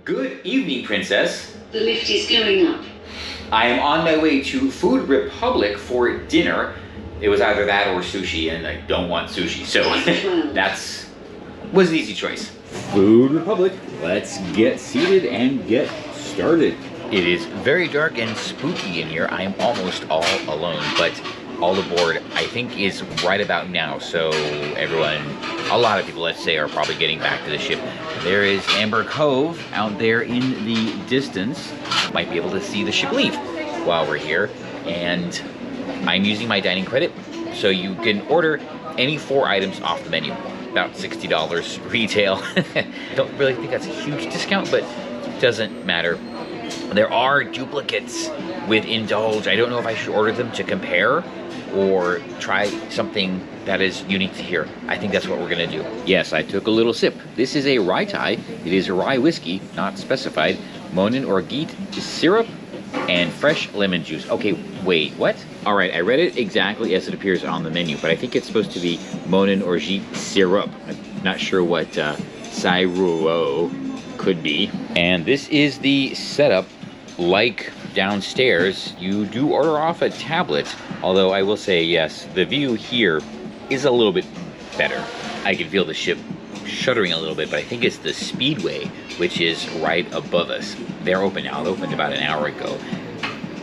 Good evening, Princess. The lift is going up. I am on my way to Food Republic for dinner. It was either that or sushi, and I don't want sushi, so was an easy choice. Food Republic, let's get seated and get started. It is very dark and spooky in here. I am almost all alone, but all aboard, I think, is right about now. So everyone, a lot of people, let's say, are probably getting back to the ship. There is Amber Cove out there in the distance. Might be able to see the ship leave while we're here. And I'm using my dining credit, so you can order any 4 items off the menu. About $60 retail. Don't really think that's a huge discount, but doesn't matter. There are duplicates with Indulge. I don't know if I should order them to compare or try something that is unique to here. I think that's what we're gonna do. Yes, I took a little sip. This is a Rye Thai. It is a rye whiskey, not specified. Monin Orgeat syrup and fresh lemon juice. Okay, wait, what? All right, I read it exactly as it appears on the menu, but I think it's supposed to be Monin Orgeat syrup. I'm not sure what Sairuo could be. And this is the setup. Like downstairs, you do order off a tablet, although I will say, yes, the view here is a little bit better. I can feel the ship shuddering a little bit, but I think it's the Speedway, which is right above us. They're open now. They opened about an hour ago.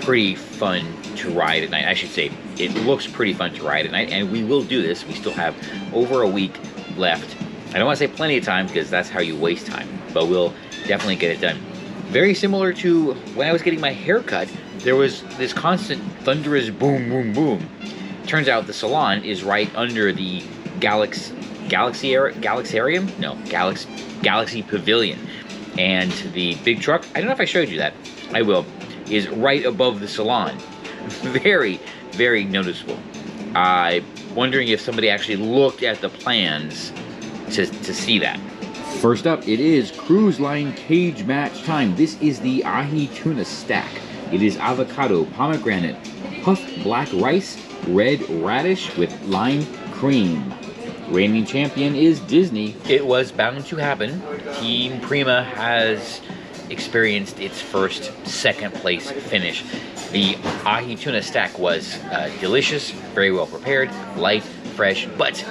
Pretty fun to ride at night. I should say, it looks pretty fun to ride at night, and we will do this. We still have over a week left. I don't want to say plenty of time, because that's how you waste time, but we'll definitely get it done. Very similar to when I was getting my hair cut, there was this constant thunderous boom, boom, boom. Turns out the salon is right under the Galaxy Pavilion. And the big truck, I don't know if I showed you that, I will, is right above the salon. Very, very noticeable. I'm wondering if somebody actually looked at the plans to see that. First up, it is cruise line cage match time. This is the Ahi Tuna Stack. It is avocado, pomegranate, puffed black rice, red radish with lime cream. Reigning champion is Disney. It was bound to happen. Team Prima has experienced its first second place finish. The Ahi Tuna Stack was delicious, very well prepared, light, fresh, but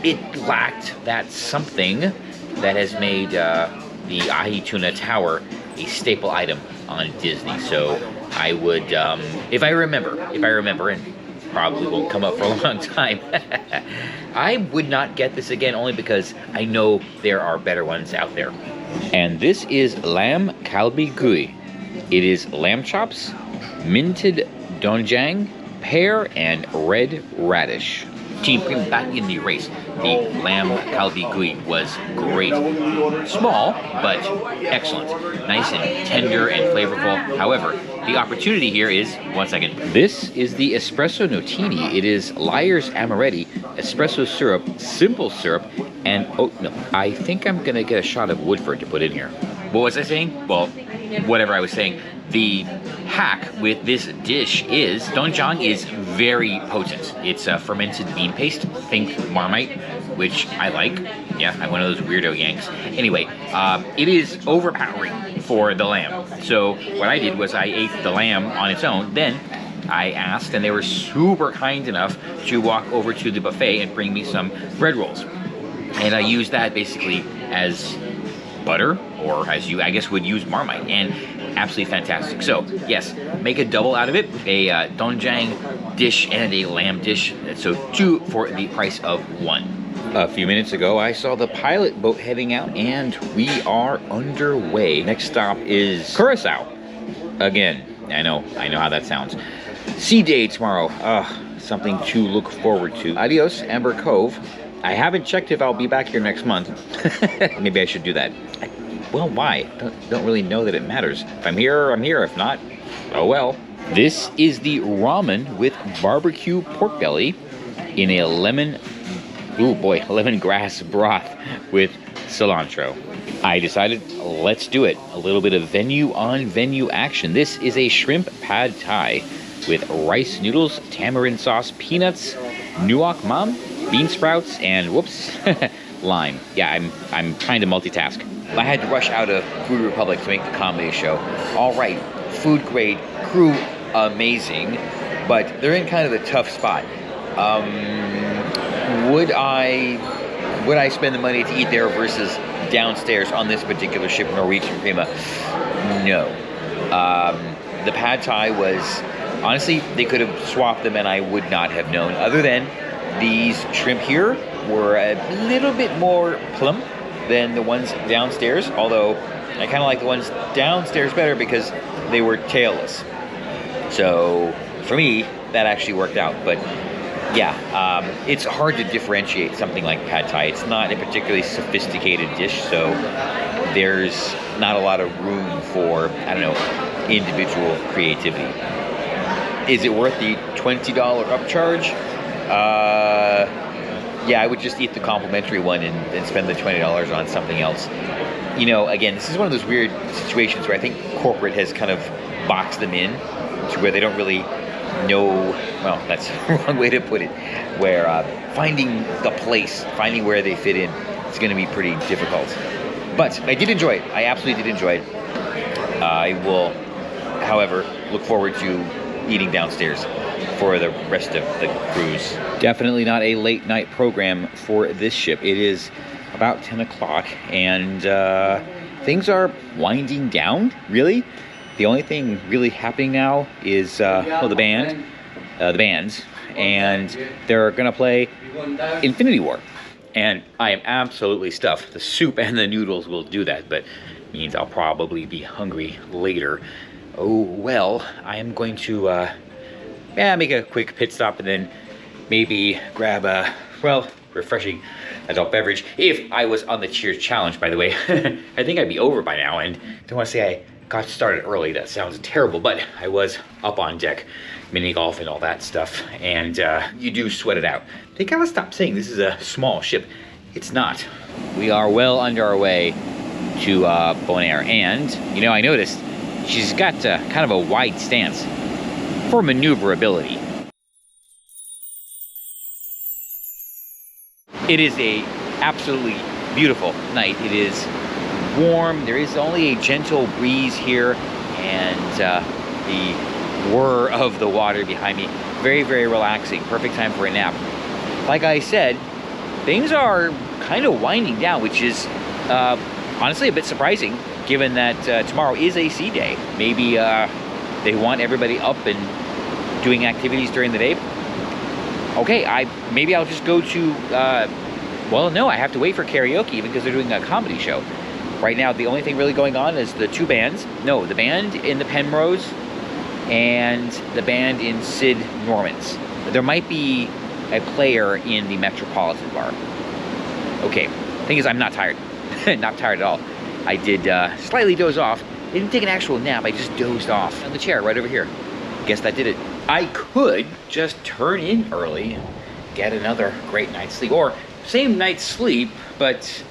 it lacked that something that has made the Ahi Tuna Tower a staple item on Disney. So I would, if I remember, and probably won't come up for a long time, I would not get this again, only because I know there are better ones out there. And this is lamb kalbi gui. It is lamb chops, minted doenjang, pear, and red radish. Team Prima back in the race. The lamb kalbi gui was great. Small, but excellent. Nice and tender and flavorful. However, the opportunity here is, one second. This is the espresso notini. It is Liar's Amaretti, espresso syrup, simple syrup, and oat milk. I think I'm gonna get a shot of Woodford to put in here. What was I saying? Well, whatever I was saying. The hack with this dish is, doenjang is very potent. It's a fermented bean paste, think Marmite, which I like. Yeah, I'm one of those weirdo Yanks. Anyway, it is overpowering for the lamb. So what I did was I ate the lamb on its own, then I asked, and they were super kind enough to walk over to the buffet and bring me some bread rolls. And I used that basically as butter, or as you, I guess, would use Marmite, and absolutely fantastic. So, yes, make a double out of it, a doenjang dish and a lamb dish, so 2 for the price of 1. A few minutes ago, I saw the pilot boat heading out, and we are underway. Next stop is Curacao. Again, I know how that sounds. Sea day tomorrow. Something to look forward to. Adios, Amber Cove. I haven't checked if I'll be back here next month. Maybe I should do that. Well, why? Don't really know that it matters. If I'm here, I'm here. If not, oh well. This is the ramen with barbecue pork belly in a lemongrass broth with cilantro. I decided, let's do it. A little bit of venue-on-venue action. This is a shrimp pad thai with rice noodles, tamarind sauce, peanuts, nuoc mam, bean sprouts, and whoops, lime. Yeah, I'm trying to multitask. I had to rush out of Food Republic to make the comedy show. All right, food great, crew amazing, but they're in kind of a tough spot. Would I spend the money to eat there versus downstairs on this particular ship, Norwegian Prima? No. The pad thai was, honestly, they could have swapped them and I would not have known. Other than these shrimp here were a little bit more plump than the ones downstairs, although I kind of like the ones downstairs better because they were tailless. So for me, that actually worked out. But yeah, it's hard to differentiate something like pad thai. It's not a particularly sophisticated dish, so there's not a lot of room for, I don't know, individual creativity. Is it worth the $20 upcharge? Yeah, I would just eat the complimentary one and spend the $20 on something else. You know, again, this is one of those weird situations where I think corporate has kind of boxed them in to where they don't really know, well, that's the wrong way to put it, where finding the place, finding where they fit in is going to be pretty difficult. But I did enjoy it. I absolutely did enjoy it. I will, however, look forward to eating downstairs for the rest of the cruise. Definitely not a late night program for this ship. It is about 10 o'clock and things are winding down, really. The only thing really happening now is, well, the bands, and they're gonna play Infinity War. And I am absolutely stuffed. The soup and the noodles will do that, but means I'll probably be hungry later. Oh, well, I am going to, make a quick pit stop and then maybe grab a, well, refreshing adult beverage. If I was on the Cheers Challenge, by the way, I think I'd be over by now, and I don't want to say I got started early. That sounds terrible, but I was up on deck, mini golf and all that stuff, and you do sweat it out. They gotta stop saying this is a small ship. It's not. We are well under our way to Bonaire, and you know, I noticed she's got kind of a wide stance for maneuverability. It is a absolutely beautiful night. It is warm. There is only a gentle breeze here, and the whir of the water behind me. Very, very relaxing. Perfect time for a nap. Like I said, things are kind of winding down, which is honestly a bit surprising, given that tomorrow is a sea day. Maybe they want everybody up and doing activities during the day. Okay, maybe I'll just go to, well, no, I have to wait for karaoke because they're doing a comedy show. Right now, the only thing really going on is the two bands. No, the band in the Penrose and the band in Sid Norman's. There might be a player in the Metropolitan Bar. Okay, thing is, I'm not tired. Not tired at all. I did slightly doze off. I didn't take an actual nap, I just dozed off on the chair right over here. Guess that did it. I could just turn in early, get another great night's sleep, or same night's sleep, but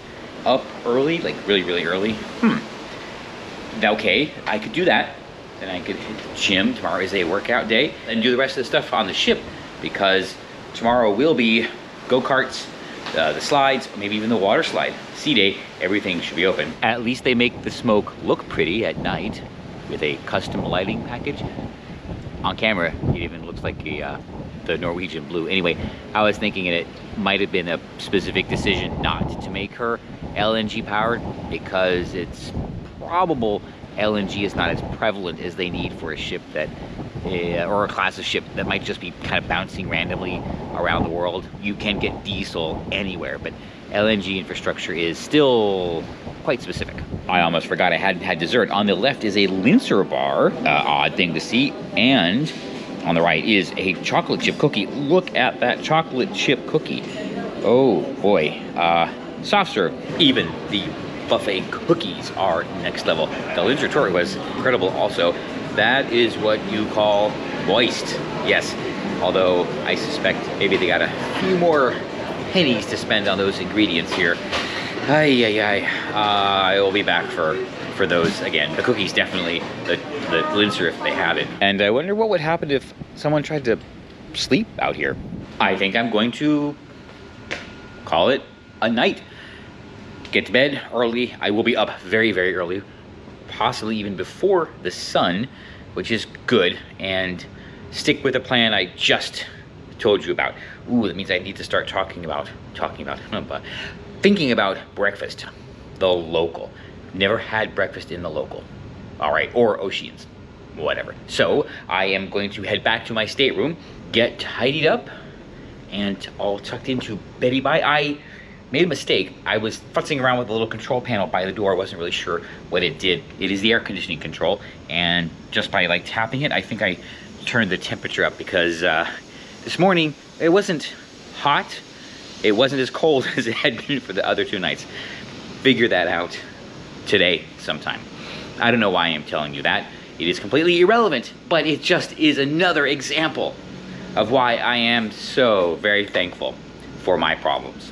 up early, like really, really early. Okay, I could do that. Then I could hit the gym. Tomorrow is a workout day, and do the rest of the stuff on the ship, because tomorrow will be go-karts, the slides, maybe even the water slide. Sea day, everything should be open. At least they make the smoke look pretty at night with a custom lighting package. On camera, it even looks like the Norwegian blue. Anyway, I was thinking it might have been a specific decision not to make her LNG powered, because it's probable LNG is not as prevalent as they need for a ship that, or a class of ship that might just be kind of bouncing randomly around the world. You can get diesel anywhere, but LNG infrastructure is still quite specific. I almost forgot I hadn't had dessert. On the left is a Linzer bar, odd thing to see, and on the right is a chocolate chip cookie. Look at that chocolate chip cookie. Oh boy, soft serve. Even the buffet cookies are next level. The Linzer torte was incredible also. That is what you call moist. Yes, although I suspect maybe they got a few more pennies to spend on those ingredients here. I will be back for those again. The cookies definitely, the Linzer if they have it. And I wonder what would happen if someone tried to sleep out here. I think I'm going to call it a night. get to bed early. I will be up very, very early, possibly even before the sun, which is good, and stick with the plan I just told you about. Ooh, that means I need to start thinking about breakfast. The local. Never had breakfast in the local. All right, or Oceans, whatever. So I am going to head back to my stateroom, get tidied up, and all tucked into Betty Bye. I made a mistake. I was futzing around with a little control panel by the door. I wasn't really sure what it did. It is the air conditioning control, and just by like tapping it, I think I turned the temperature up, because this morning it wasn't hot. It wasn't as cold as it had been for the other 2 nights. Figure that out today sometime. I don't know why I am telling you that. It is completely irrelevant, but it just is another example of why I am so very thankful for my problems.